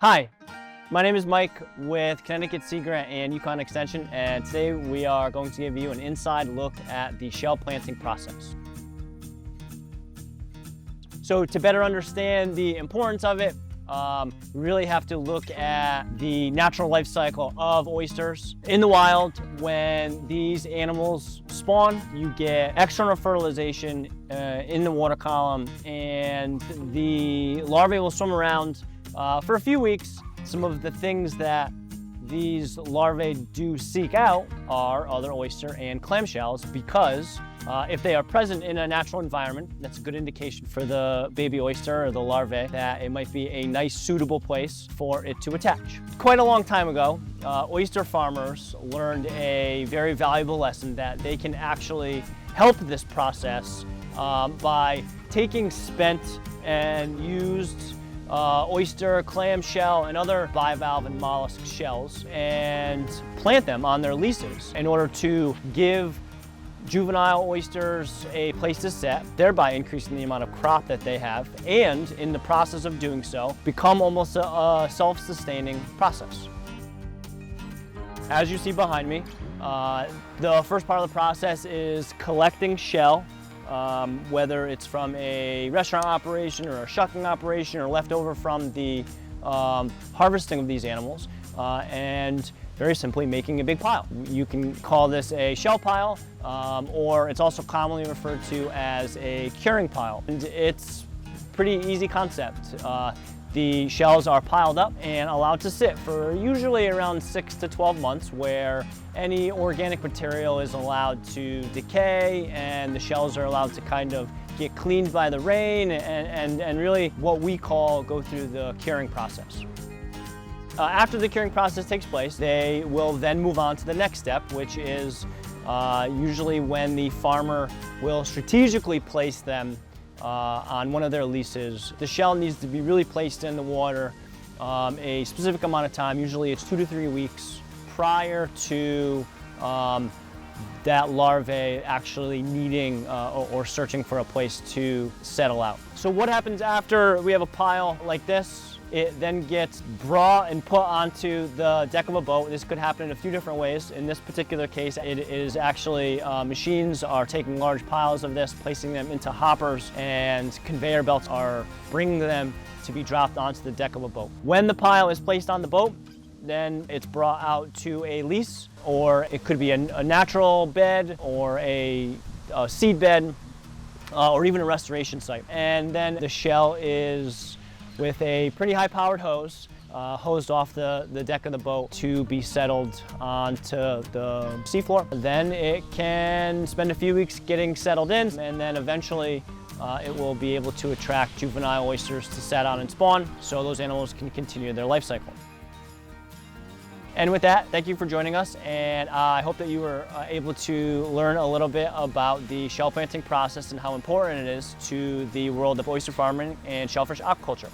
Hi, my name is Mike with Connecticut Sea Grant and Yukon Extension, and today we are going to give you an inside look at the shell planting process. So to better understand the importance of it, we really have to look at the natural life cycle of oysters. In the wild, when these animals spawn, you get external fertilization in the water column, and the larvae will swim around for a few weeks. Some of the things that these larvae do seek out are other oyster and clam shells, because if they are present in a natural environment, that's a good indication for the baby oyster or the larvae that it might be a nice, suitable place for it to attach. Quite a long time ago, oyster farmers learned a very valuable lesson that they can actually help this process by taking spent and used oyster, clam shell, and other bivalve and mollusk shells and plant them on their leases in order to give juvenile oysters a place to set, thereby increasing the amount of crop that they have, and in the process of doing so, become almost a self-sustaining process. As you see behind me, the first part of the process is collecting shell, whether it's from a restaurant operation or a shucking operation or left over from the harvesting of these animals, and very simply making a big pile. You can call this a shell pile, or it's also commonly referred to as a curing pile. And it's pretty easy concept. The shells are piled up and allowed to sit for usually around 6 to 12 months, where any organic material is allowed to decay and the shells are allowed to kind of get cleaned by the rain and really what we call go through the curing process. After the curing process takes place, they will then move on to the next step, which is usually when the farmer will strategically place them on one of their leases. The shell needs to be really placed in the water a specific amount of time. Usually it's 2 to 3 weeks prior to that larvae actually needing or searching for a place to settle out. So what happens after we have a pile like this? It then gets brought and put onto the deck of a boat. This could happen in a few different ways. In this particular case, it is actually machines are taking large piles of this, placing them into hoppers, and conveyor belts are bringing them to be dropped onto the deck of a boat. When the pile is placed on the boat, then it's brought out to a lease, or it could be a natural bed or a seed bed, or even a restoration site. And then the shell is, with a pretty high-powered hose, hosed off the deck of the boat to be settled onto the seafloor. Then it can spend a few weeks getting settled in, and then eventually it will be able to attract juvenile oysters to set out and spawn, so those animals can continue their life cycle. And with that, thank you for joining us, and I hope that you were able to learn a little bit about the shell planting process and how important it is to the world of oyster farming and shellfish aquaculture.